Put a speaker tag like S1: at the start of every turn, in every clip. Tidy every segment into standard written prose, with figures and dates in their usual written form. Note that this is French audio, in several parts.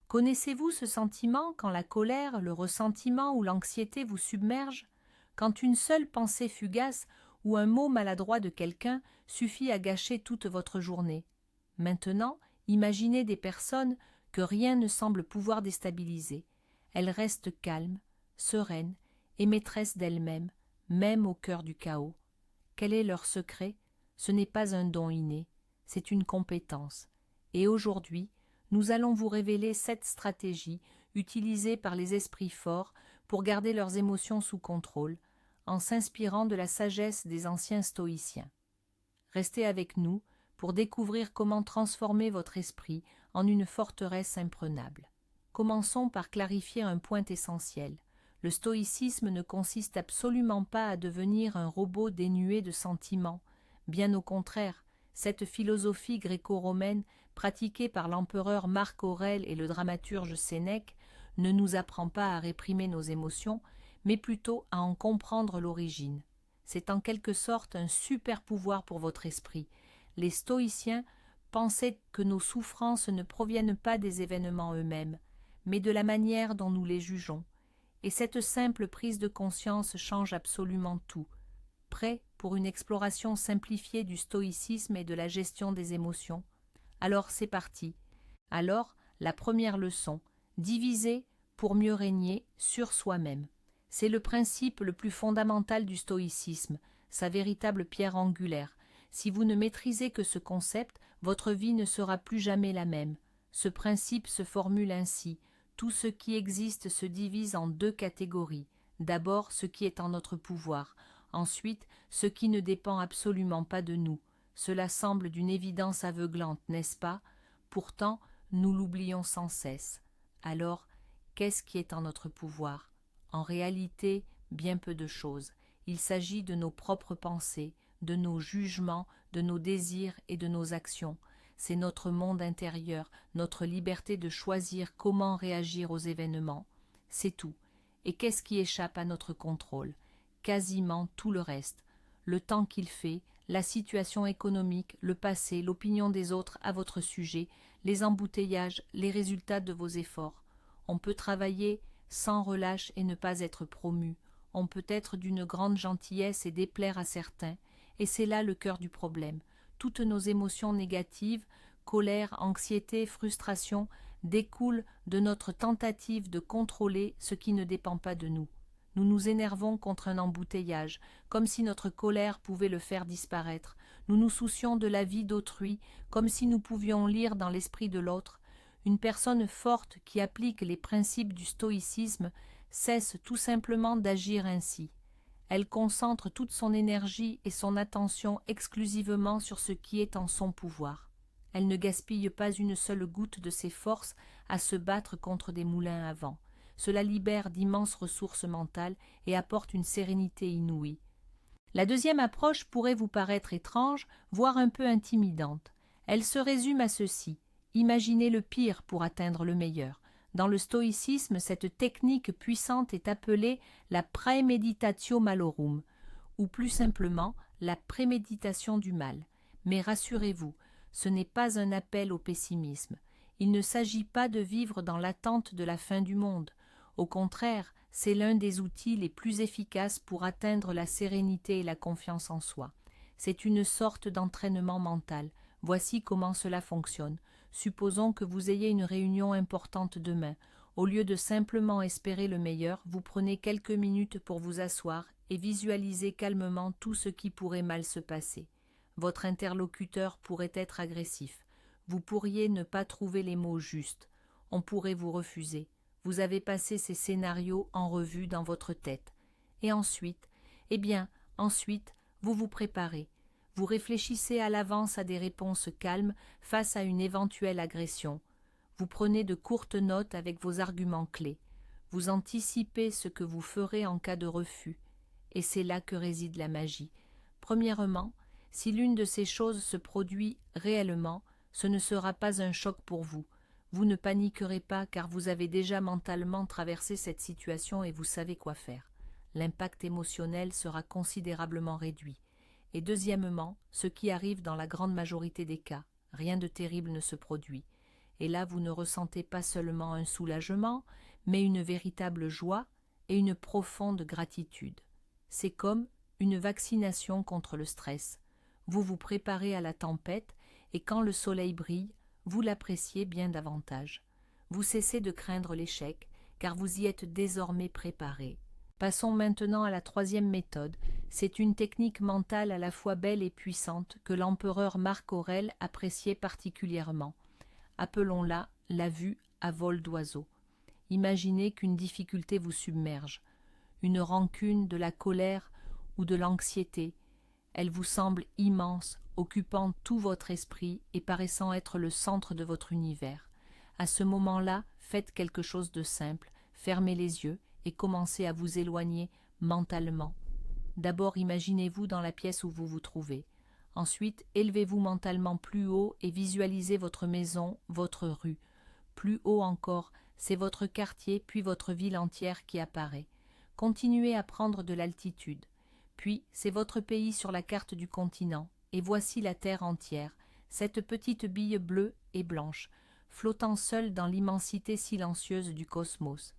S1: Connaissez-vous ce sentiment quand la colère, le ressentiment ou l'anxiété vous submergent? Quand une seule pensée fugace ou un mot maladroit de quelqu'un suffit à gâcher toute votre journée. Maintenant, imaginez des personnes que rien ne semble pouvoir déstabiliser. Elles restent calmes, sereines et maîtresses d'elles-mêmes, même au cœur du chaos. Quel est leur secret? Ce n'est pas un don inné, c'est une compétence. Et aujourd'hui, nous allons vous révéler 7 stratégies utilisées par les esprits forts pour garder leurs émotions sous contrôle, en s'inspirant de la sagesse des anciens stoïciens. Restez avec nous pour découvrir comment transformer votre esprit en une forteresse imprenable. Commençons par clarifier un point essentiel. Le stoïcisme ne consiste absolument pas à devenir un robot dénué de sentiments. Bien au contraire, cette philosophie gréco-romaine, pratiquée par l'empereur Marc Aurèle et le dramaturge Sénèque, ne nous apprend pas à réprimer nos émotions, mais plutôt à en comprendre l'origine. C'est en quelque sorte un super pouvoir pour votre esprit. Les stoïciens pensaient que nos souffrances ne proviennent pas des événements eux-mêmes, mais de la manière dont nous les jugeons. Et cette simple prise de conscience change absolument tout. Prêt pour une exploration simplifiée du stoïcisme et de la gestion des émotions? Alors c'est parti. Alors, la première leçon, diviser pour mieux régner sur soi-même. C'est le principe le plus fondamental du stoïcisme, sa véritable pierre angulaire. Si vous ne maîtrisez que ce concept, votre vie ne sera plus jamais la même. Ce principe se formule ainsi. Tout ce qui existe se divise en 2 catégories. D'abord, ce qui est en notre pouvoir. Ensuite, ce qui ne dépend absolument pas de nous. Cela semble d'une évidence aveuglante, n'est-ce pas? Pourtant, nous l'oublions sans cesse. Alors, qu'est-ce qui est en notre pouvoir? En réalité, bien peu de choses. Il s'agit de nos propres pensées, de nos jugements, de nos désirs et de nos actions. C'est notre monde intérieur, notre liberté de choisir comment réagir aux événements. C'est tout. Et qu'est-ce qui échappe à notre contrôle? Quasiment tout le reste. Le temps qu'il fait, la situation économique, le passé, l'opinion des autres à votre sujet, les embouteillages, les résultats de vos efforts. On peut travailler sans relâche et ne pas être promu. On peut être d'une grande gentillesse et déplaire à certains. Et c'est là le cœur du problème. Toutes nos émotions négatives, colère, anxiété, frustration, découlent de notre tentative de contrôler ce qui ne dépend pas de nous. Nous nous énervons contre un embouteillage, comme si notre colère pouvait le faire disparaître. Nous nous soucions de la vie d'autrui, comme si nous pouvions lire dans l'esprit de l'autre. Une personne forte qui applique les principes du stoïcisme cesse tout simplement d'agir ainsi. Elle concentre toute son énergie et son attention exclusivement sur ce qui est en son pouvoir. Elle ne gaspille pas une seule goutte de ses forces à se battre contre des moulins à vent. Cela libère d'immenses ressources mentales et apporte une sérénité inouïe. La deuxième approche pourrait vous paraître étrange, voire un peu intimidante. Elle se résume à ceci: imaginez le pire pour atteindre le meilleur. Dans le stoïcisme, cette technique puissante est appelée la praemeditatio malorum, ou plus simplement la préméditation du mal. Mais rassurez-vous, ce n'est pas un appel au pessimisme. Il ne s'agit pas de vivre dans l'attente de la fin du monde. Au contraire, c'est l'un des outils les plus efficaces pour atteindre la sérénité et la confiance en soi. C'est une sorte d'entraînement mental. Voici comment cela fonctionne. Supposons que vous ayez une réunion importante demain. Au lieu de simplement espérer le meilleur, vous prenez quelques minutes pour vous asseoir et visualiser calmement tout ce qui pourrait mal se passer. Votre interlocuteur pourrait être agressif. Vous pourriez ne pas trouver les mots justes. On pourrait vous refuser. Vous avez passé ces scénarios en revue dans votre tête. Et ensuite, ensuite, vous vous préparez. Vous réfléchissez à l'avance à des réponses calmes face à une éventuelle agression. Vous prenez de courtes notes avec vos arguments clés. Vous anticipez ce que vous ferez en cas de refus. Et c'est là que réside la magie. Premièrement, si l'une de ces choses se produit réellement, ce ne sera pas un choc pour vous. Vous ne paniquerez pas car vous avez déjà mentalement traversé cette situation et vous savez quoi faire. L'impact émotionnel sera considérablement réduit. Et deuxièmement, ce qui arrive dans la grande majorité des cas, rien de terrible ne se produit. et là vous ne ressentez pas seulement un soulagement, mais une véritable joie et une profonde gratitude. C'est comme une vaccination contre le stress. Vous vous préparez à la tempête et quand le soleil brille, vous l'appréciez bien davantage. Vous cessez de craindre l'échec, car vous y êtes désormais préparé. Passons maintenant à la troisième méthode. C'est une technique mentale à la fois belle et puissante que l'empereur Marc Aurèle appréciait particulièrement. Appelons-la la vue à vol d'oiseau. Imaginez qu'une difficulté vous submerge, une rancune, de la colère ou de l'anxiété. Elle vous semble immense, occupant tout votre esprit et paraissant être le centre de votre univers. À ce moment-là, faites quelque chose de simple, fermez les yeux et commencez à vous éloigner mentalement. D'abord, imaginez-vous dans la pièce où vous vous trouvez. Ensuite, élevez-vous mentalement plus haut et visualisez votre maison, votre rue. Plus haut encore, c'est votre quartier puis votre ville entière qui apparaît. Continuez à prendre de l'altitude. Puis, c'est votre pays sur la carte du continent, et voici la terre entière, cette petite bille bleue et blanche, flottant seule dans l'immensité silencieuse du cosmos.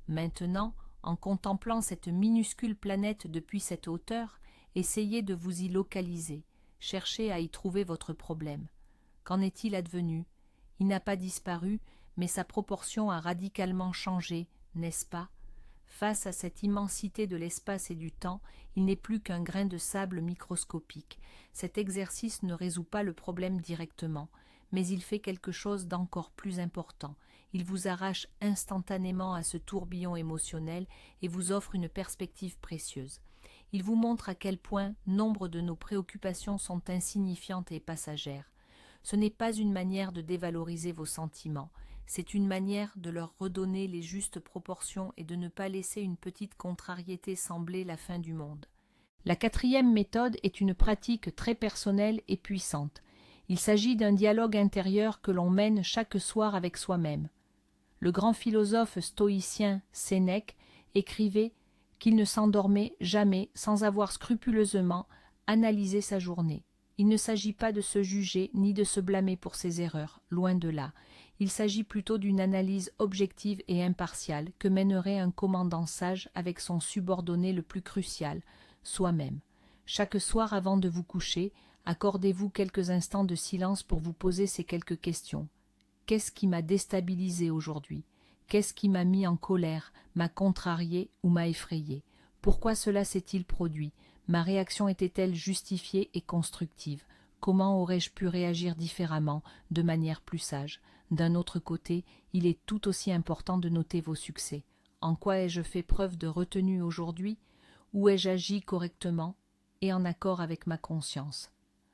S1: Maintenant, en contemplant cette minuscule planète depuis cette hauteur, essayez de vous y localiser, cherchez à y trouver votre problème. Qu'en est-il advenu? Il n'a pas disparu, mais sa proportion a radicalement changé, n'est-ce pas? Face à cette immensité de l'espace et du temps, il n'est plus qu'un grain de sable microscopique. Cet exercice ne résout pas le problème directement, mais il fait quelque chose d'encore plus important. Il vous arrache instantanément à ce tourbillon émotionnel et vous offre une perspective précieuse. Il vous montre à quel point nombre de nos préoccupations sont insignifiantes et passagères. Ce n'est pas une manière de dévaloriser vos sentiments, c'est une manière de leur redonner les justes proportions et de ne pas laisser une petite contrariété sembler la fin du monde. La quatrième méthode est une pratique très personnelle et puissante. Il s'agit d'un dialogue intérieur que l'on mène chaque soir avec soi-même. Le grand philosophe stoïcien Sénèque écrivait qu'il ne s'endormait jamais sans avoir scrupuleusement analysé sa journée. Il ne s'agit pas de se juger ni de se blâmer pour ses erreurs, loin de là. Il s'agit plutôt d'une analyse objective et impartiale que mènerait un commandant sage avec son subordonné le plus crucial, soi-même. Chaque soir avant de vous coucher, accordez-vous quelques instants de silence pour vous poser ces quelques questions. Qu'est-ce qui m'a déstabilisé aujourd'hui? Qu'est-ce qui m'a mis en colère, m'a contrarié ou m'a effrayé? Pourquoi cela s'est-il produit? Ma réaction était-elle justifiée et constructive? Comment aurais-je pu réagir différemment, de manière plus sage? D'un autre côté, il est tout aussi important de noter vos succès. En quoi ai-je fait preuve de retenue aujourd'hui? Où ai-je agi correctement et en accord avec ma conscience?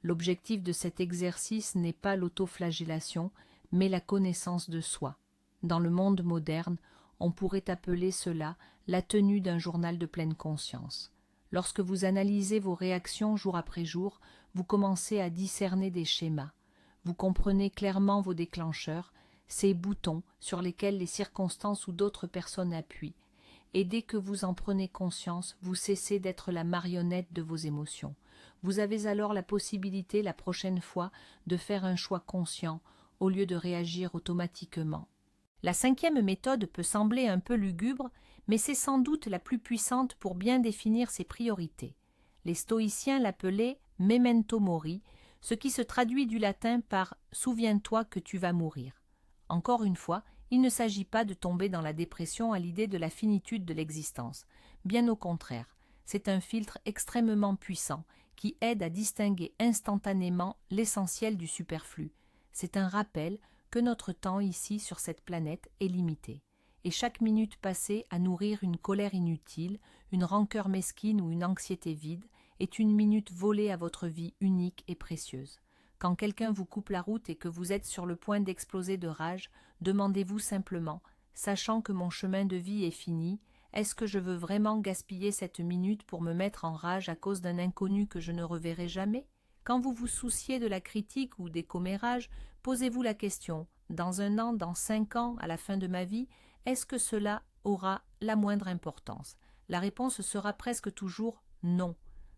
S1: L'objectif de cet exercice n'est pas l'autoflagellation, mais la connaissance de soi. Dans le monde moderne, on pourrait appeler cela la tenue d'un journal de pleine conscience. Lorsque vous analysez vos réactions jour après jour, vous commencez à discerner des schémas. Vous comprenez clairement vos déclencheurs, ces boutons sur lesquels les circonstances ou d'autres personnes appuient. Et dès que vous en prenez conscience, vous cessez d'être la marionnette de vos émotions. Vous avez alors la possibilité, la prochaine fois, de faire un choix conscient, au lieu de réagir automatiquement. La cinquième méthode peut sembler un peu lugubre, mais c'est sans doute la plus puissante pour bien définir ses priorités. Les stoïciens l'appelaient « memento mori », ce qui se traduit du latin par « souviens-toi que tu vas mourir ». Encore une fois, il ne s'agit pas de tomber dans la dépression à l'idée de la finitude de l'existence. Bien au contraire, c'est un filtre extrêmement puissant qui aide à distinguer instantanément l'essentiel du superflu. C'est un rappel que notre temps ici sur cette planète est limité. Et chaque minute passée à nourrir une colère inutile, une rancœur mesquine ou une anxiété vide est une minute volée à votre vie unique et précieuse. Quand quelqu'un vous coupe la route et que vous êtes sur le point d'exploser de rage, demandez-vous simplement, sachant que mon chemin de vie est fini, est-ce que je veux vraiment gaspiller cette minute pour me mettre en rage à cause d'un inconnu que je ne reverrai jamais? Quand vous vous souciez de la critique ou des commérages, posez-vous la question, dans 1 an, dans 5 ans, à la fin de ma vie, est-ce que cela aura la moindre importance? La réponse sera presque toujours non.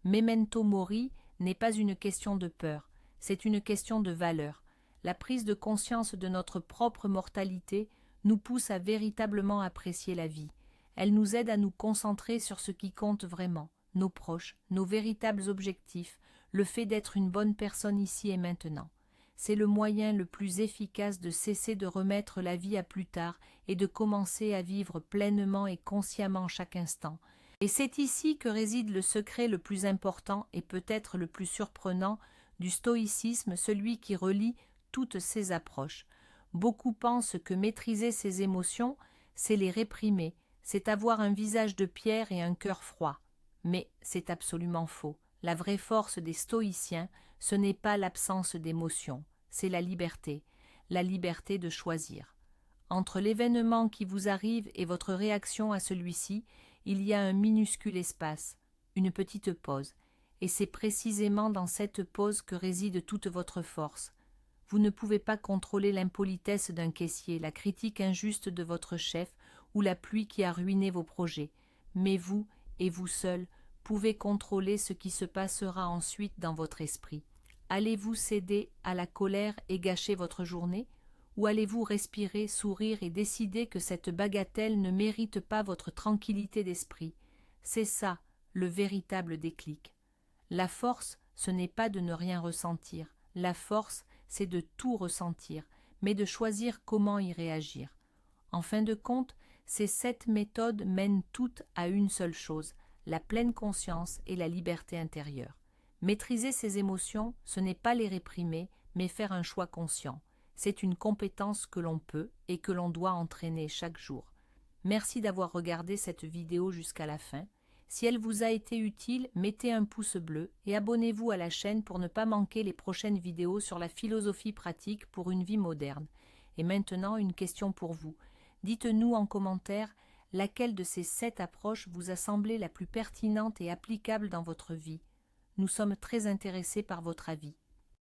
S1: Memento mori n'est pas une question de peur, c'est une question de valeur. la prise de conscience de notre propre mortalité nous pousse à véritablement apprécier la vie. Elle nous aide à nous concentrer sur ce qui compte vraiment, nos proches, nos véritables objectifs, le fait d'être une bonne personne ici et maintenant. C'est le moyen le plus efficace de cesser de remettre la vie à plus tard et de commencer à vivre pleinement et consciemment chaque instant. Et c'est ici que réside le secret le plus important et peut-être le plus surprenant du stoïcisme, celui qui relie toutes ces approches. Beaucoup pensent que maîtriser ses émotions, c'est les réprimer, c'est avoir un visage de pierre et un cœur froid. Mais c'est absolument faux. La vraie force des stoïciens, ce n'est pas l'absence d'émotions, c'est la liberté de choisir. Entre l'événement qui vous arrive et votre réaction à celui-ci, il y a un minuscule espace, une petite pause, et c'est précisément dans cette pause que réside toute votre force. Vous ne pouvez pas contrôler l'impolitesse d'un caissier, la critique injuste de votre chef ou la pluie qui a ruiné vos projets, mais vous, et vous seul, pouvez contrôler ce qui se passera ensuite dans votre esprit. Allez-vous céder à la colère et gâcher votre journée, ou allez-vous respirer, sourire et décider que cette bagatelle ne mérite pas votre tranquillité d'esprit? C'est ça, le véritable déclic. La force, ce n'est pas de ne rien ressentir. La force, c'est de tout ressentir, mais de choisir comment y réagir. En fin de compte, ces 7 méthodes mènent toutes à une seule chose, la pleine conscience et la liberté intérieure. Maîtriser ses émotions, ce n'est pas les réprimer, mais faire un choix conscient. C'est une compétence que l'on peut et que l'on doit entraîner chaque jour. Merci d'avoir regardé cette vidéo jusqu'à la fin. Si elle vous a été utile, mettez un pouce bleu et abonnez-vous à la chaîne pour ne pas manquer les prochaines vidéos sur la philosophie pratique pour une vie moderne. Et maintenant, une question pour vous. Dites-nous en commentaire laquelle de ces 7 approches vous a semblé la plus pertinente et applicable dans votre vie. Nous sommes très intéressés par votre avis.